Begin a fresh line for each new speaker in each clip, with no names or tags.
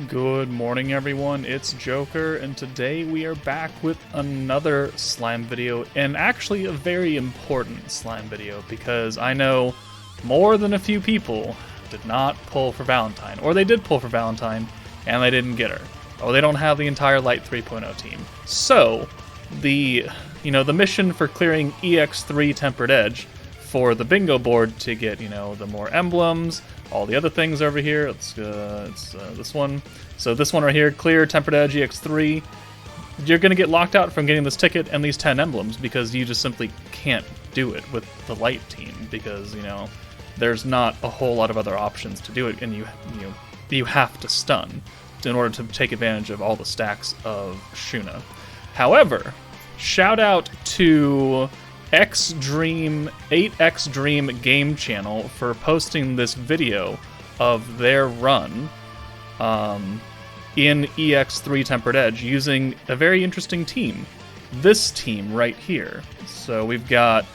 Good morning, everyone. It's Joker, and today we are back with another slime video, and actually a very important slime video, because I know more than a few people did not pull for Valentine, or they did pull for Valentine, and they didn't get her, or they don't have the entire Light 3.0 team. So, the mission for clearing EX3 Tempered Edge for the bingo board to get, the more emblems, all the other things over here. It's this one. So this one right here, clear Tempered Edge EX3. You're going to get locked out from getting this ticket and these 10 emblems because you just simply can't do it with the light team because, there's not a whole lot of other options to do it, and you have to stun in order to take advantage of all the stacks of Shuna. However, shout out to X Dream Game Channel for posting this video of their run in EX3 Tempered Edge using a very interesting team. This team right here. So we've got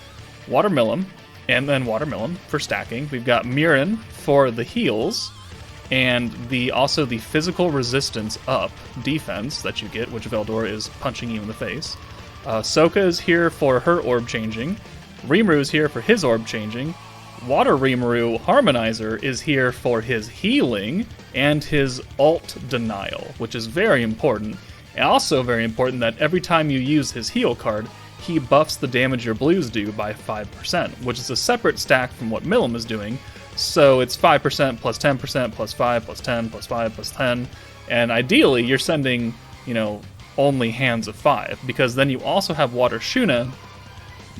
Watermelon, and then Watermelon for stacking. We've got Mirren for the heals, and also the physical resistance up defense that you get, which Veldora is punching you in the face. Soka is here for her orb changing. Rimuru is here for his orb changing. Water Rimuru Harmonizer is here for his healing and his ult denial, which is very important. And also very important that every time you use his heal card, he buffs the damage your blues do by 5%, which is a separate stack from what Milim is doing. So it's 5% plus 10% plus 5 plus 10 plus 5 plus 10. And ideally, you're sending, only hands of 5, because then you also have Water Shuna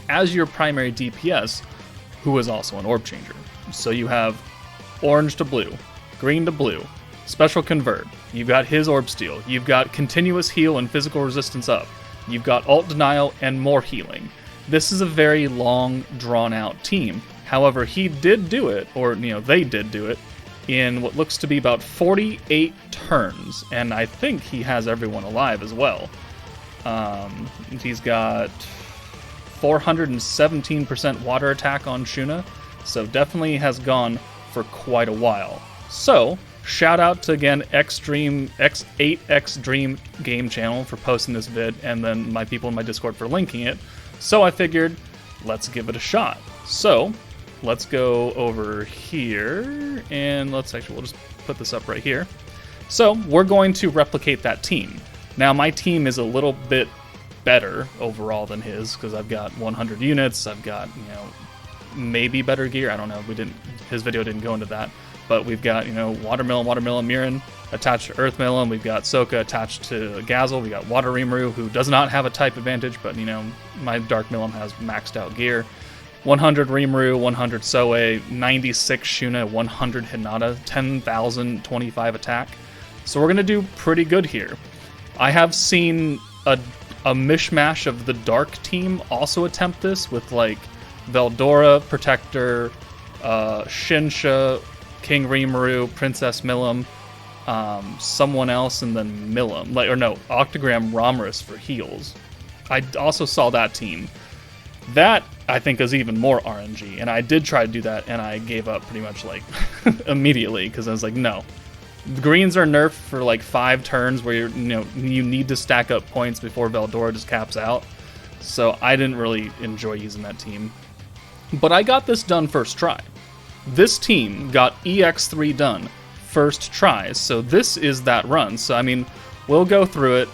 as your primary DPS, who is also an orb changer. So you have orange to blue, green to blue, special convert, you've got his orb steal, you've got continuous heal and physical resistance up, you've got ult denial and more healing. This is a very long, drawn out team. However, he did do it, or they did do it, in what looks to be about 48 turns, and I think he has everyone alive as well. He's got 417% water attack on Shuna, so definitely has gone for quite a while. So, shout out to, again, X8X Dream Game Channel for posting this vid, and then my people in my Discord for linking it. So I figured, let's give it a shot. So, let's go over here, and we'll just put this up right here. So, we're going to replicate that team. Now, my team is a little bit better overall than his, because I've got 100 units, I've got, maybe better gear, I don't know, his video didn't go into that, but we've got, Watermelon, Mirren attached to Earthmelon, we've got Soka attached to Gazel, we got Water Rimuru, who does not have a type advantage, but, my Dark Milim has maxed out gear. 100 Rimuru, 100 Soe, 96 Shuna, 100 Hinata, 10,025 attack. So we're going to do pretty good here. I have seen a mishmash of the Dark team also attempt this with, Veldora, Protector, Shinsha, King Rimuru, Princess Milim, someone else, and then Milim. Octogram Romorus for heals. I also saw that team. That, I think, is even more RNG, and I did try to do that, and I gave up pretty much, immediately, because I was like, no. The greens are nerfed for, 5 turns where you need to stack up points before Veldora just caps out, so I didn't really enjoy using that team. But I got this done first try. This team got EX3 done first try, so this is that run. So, we'll go through it,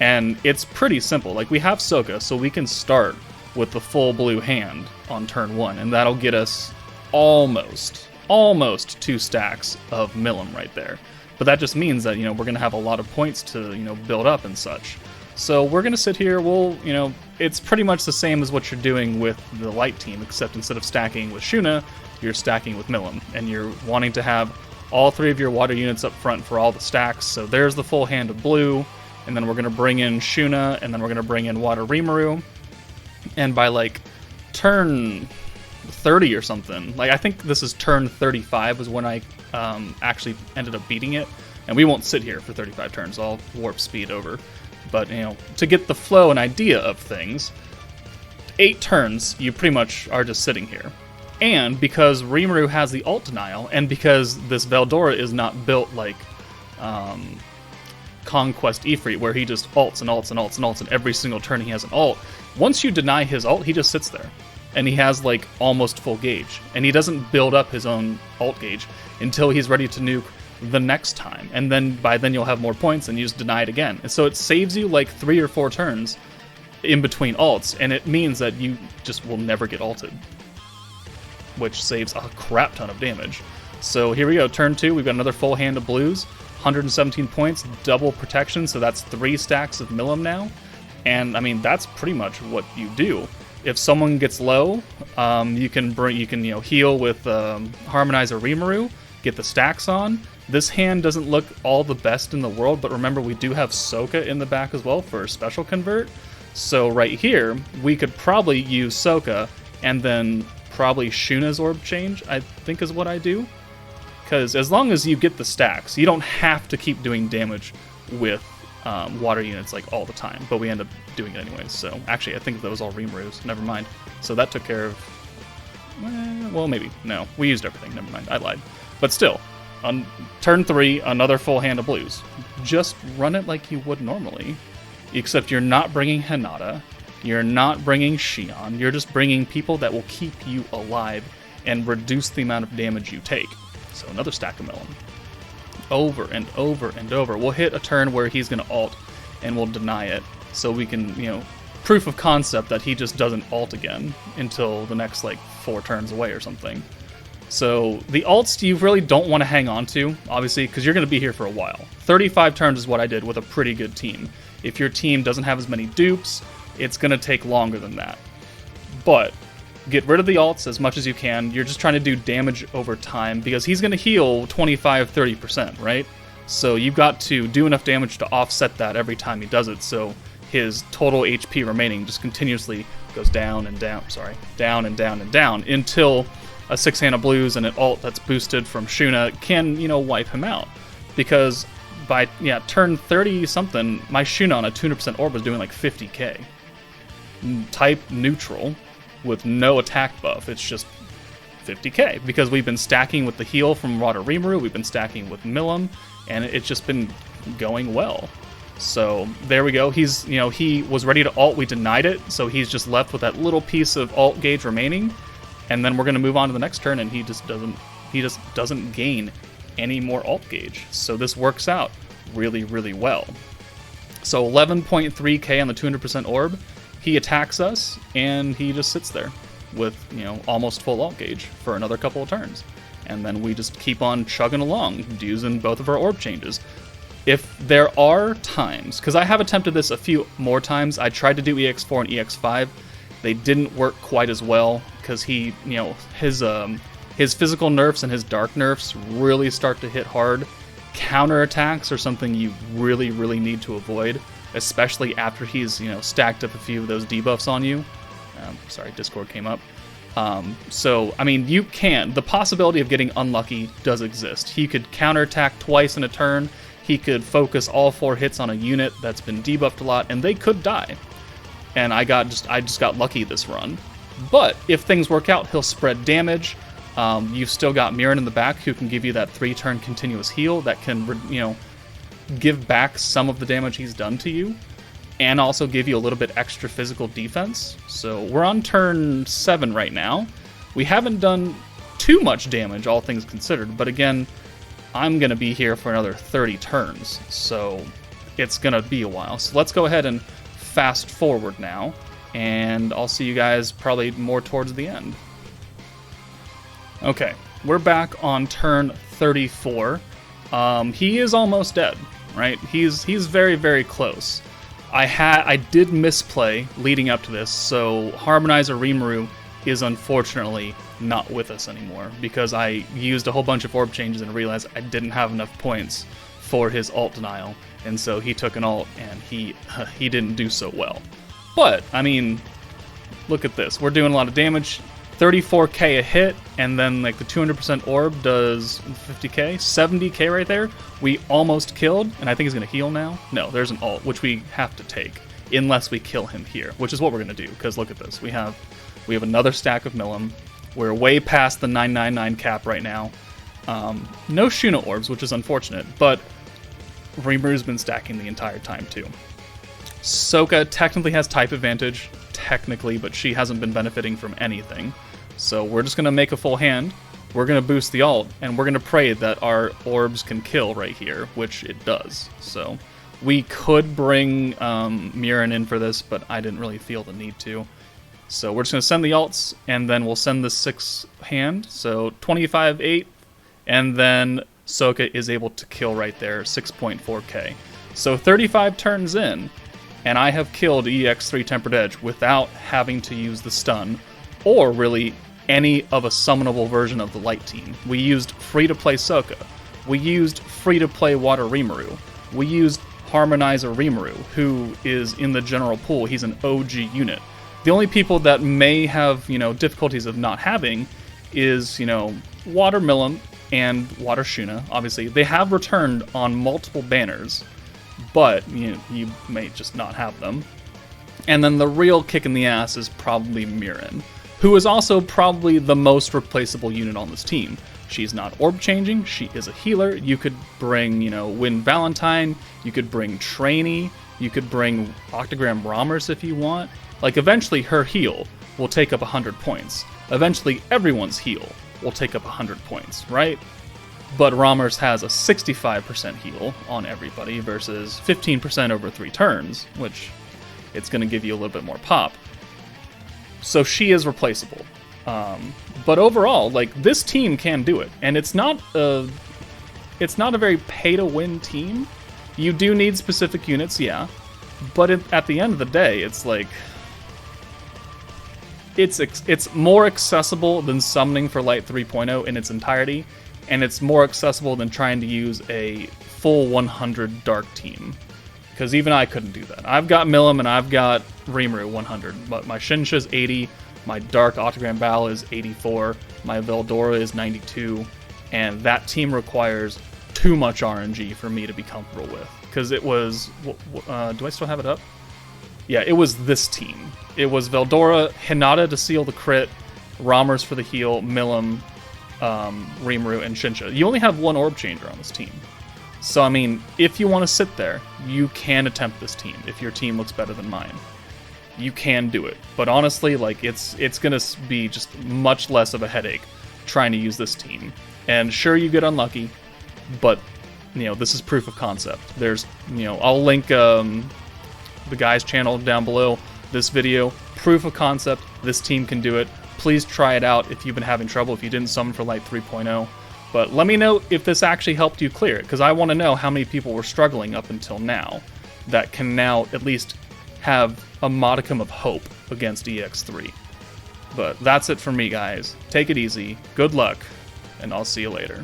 and it's pretty simple. We have Soka, so we can start with the full blue hand on turn 1, and that'll get us almost 2 stacks of Milim right there. But that just means that, we're going to have a lot of points to, build up and such. So we're going to sit here, it's pretty much the same as what you're doing with the light team, except instead of stacking with Shuna, you're stacking with Milim, and you're wanting to have all 3 of your water units up front for all the stacks. So there's the full hand of blue, and then we're going to bring in Shuna, and then we're going to bring in Water Rimuru. And by turn 30 or something, I think this is turn 35 was when I actually ended up beating it. And we won't sit here for 35 turns, I'll warp speed over. But, to get the flow and idea of things, 8 turns, you pretty much are just sitting here. And because Rimuru has the ult denial, and because this Veldora is not built like Conquest Ifrit, where he just ults and ults and ults and ults, and every single turn he has an ult. Once you deny his ult, he just sits there. And he has like almost full gauge. And he doesn't build up his own ult gauge until he's ready to nuke the next time. And then by then you'll have more points and you just deny it again. And so it saves you like 3 or 4 turns in between ults, and it means that you just will never get ulted, which saves a crap ton of damage. So here we go, turn 2, we've got another full hand of blues, 117 points, double protection, so that's 3 stacks of Milim now. And I mean, that's pretty much what you do. If someone gets low, you can heal with Harmonize or Rimuru, get the stacks on. This hand doesn't look all the best in the world, but remember we do have Soka in the back as well for special convert. So right here, we could probably use Soka and then probably Shuna's Orb Change, I think is what I do. Because as long as you get the stacks, you don't have to keep doing damage with water units like all the time, but we end up doing it anyways. So actually, I think that was all Rimurus. Never mind. So that took care of. Well, maybe no. We used everything. Never mind. I lied. But still, on turn 3, another full hand of blues. Just run it like you would normally, except you're not bringing Hinata. You're not bringing Xion. You're just bringing people that will keep you alive and reduce the amount of damage you take. So another stack of Milim. Over and over and over. We'll hit a turn where he's going to ult, and we'll deny it. So we can, proof of concept that he just doesn't ult again until the next, 4 turns away or something. So the ults you really don't want to hang on to, obviously, because you're going to be here for a while. 35 turns is what I did with a pretty good team. If your team doesn't have as many dupes, it's going to take longer than that. But get rid of the ults as much as you can. You're just trying to do damage over time because he's going to heal 25-30%, right? So you've got to do enough damage to offset that every time he does it, so his total HP remaining just continuously goes down and down, down and down and down until a 6 hand of blues and an ult that's boosted from Shuna can, wipe him out. Because by, turn 30-something, my Shuna on a 200% orb was doing like 50k. Type neutral with no attack buff, it's just 50k, because we've been stacking with the heal from Water Rimuru, we've been stacking with Milim, and it's just been going well. So there we go. He's, he was ready to ult, we denied it, so he's just left with that little piece of ult gauge remaining, and then we're going to move on to the next turn, and he just doesn't gain any more ult gauge. So this works out really, really well. So 11.3k on the 200% orb. He attacks us, and he just sits there with, almost full ult gauge for another couple of turns. And then we just keep on chugging along, using both of our orb changes. If there are times, because I have attempted this a few more times, I tried to do EX4 and EX5. They didn't work quite as well, because he, his physical nerfs and his dark nerfs really start to hit hard. Counterattacks are something you really, really need to avoid, especially after he's, stacked up a few of those debuffs on you. Sorry, Discord came up. So, I mean, the possibility of getting unlucky does exist. He could counterattack twice in a turn, he could focus all 4 hits on a unit that's been debuffed a lot, and they could die. And I just got lucky this run. But if things work out, he'll spread damage. You've still got Mirren in the back who can give you that 3-turn continuous heal that can, give back some of the damage he's done to you, and also give you a little bit extra physical defense. So we're on turn 7 right now. We haven't done too much damage, all things considered, but again, I'm going to be here for another 30 turns, so it's going to be a while. So let's go ahead and fast forward now, and I'll see you guys probably more towards the end. Okay, we're back on turn 34. He is almost dead, right? He's very, very close. I did misplay leading up to this, so Harmonizer Rimuru is unfortunately not with us anymore, because I used a whole bunch of orb changes and realized I didn't have enough points for his ult denial, and so he took an ult, and he didn't do so well. But, I mean, look at this. We're doing a lot of damage. 34k a hit, and then the 200% orb does 50k, 70k right there. We almost killed, and I think he's going to heal now. No, there's an ult, which we have to take, unless we kill him here, which is what we're going to do, because look at this. We have another stack of Milim. We're way past the 999 cap right now. No Shuna orbs, which is unfortunate, but Rimuru's been stacking the entire time too. Sokka technically has type advantage, technically, but she hasn't been benefiting from anything. So we're just going to make a full hand, we're going to boost the ult, and we're going to pray that our orbs can kill right here, which it does. So we could bring Mirren in for this, but I didn't really feel the need to. So we're just going to send the ults, and then we'll send the 6 hand, so 25-8, and then Sokka is able to kill right there, 6.4k. So 35 turns in, and I have killed EX3 Tempered Edge without having to use the stun, or really any of a summonable version of the light team. We used free-to-play Sokka. We used free-to-play Water Rimuru. We used Harmonizer Rimuru, who is in the general pool. He's an OG unit. The only people that may have, difficulties of not having is, Water Milim and Water Shuna. Obviously, they have returned on multiple banners, but you may just not have them. And then the real kick in the ass is probably Mirren, who is also probably the most replaceable unit on this team. She's not orb changing, she is a healer. You could bring, Win Valentine, you could bring Trainee, you could bring Octogram Rammers if you want. Like, eventually her heal will take up 100 points. Eventually everyone's heal will take up 100 points, right? But Rammers has a 65% heal on everybody versus 15% over 3 turns, which it's going to give you a little bit more pop. So she is replaceable. But overall, this team can do it, and it's not a very pay-to-win team. You do need specific units, yeah, but at the end of the day, it's it's more accessible than summoning for Light 3.0 in its entirety, and it's more accessible than trying to use a full 100 Dark team. Because even I couldn't do that. I've got Milim and I've got Rimuru 100, but my Shinsha's 80, my Dark Octogram Bal is 84, my Veldora is 92, and that team requires too much RNG for me to be comfortable with. Because it was... do I still have it up? Yeah, it was this team. It was Veldora, Hinata to seal the crit, Rammers for the heal, Milim, Rimuru, and Shinsha. You only have one orb changer on this team. So, I mean, if you want to sit there, you can attempt this team if your team looks better than mine. You can do it. But honestly, it's going to be just much less of a headache trying to use this team. And sure, you get unlucky, but, this is proof of concept. There's, I'll link the guy's channel down below this video. Proof of concept, this team can do it. Please try it out if you've been having trouble, if you didn't summon for Light 3.0. But let me know if this actually helped you clear it, because I want to know how many people were struggling up until now that can now at least have a modicum of hope against EX3. But that's it for me, guys. Take it easy, good luck, and I'll see you later.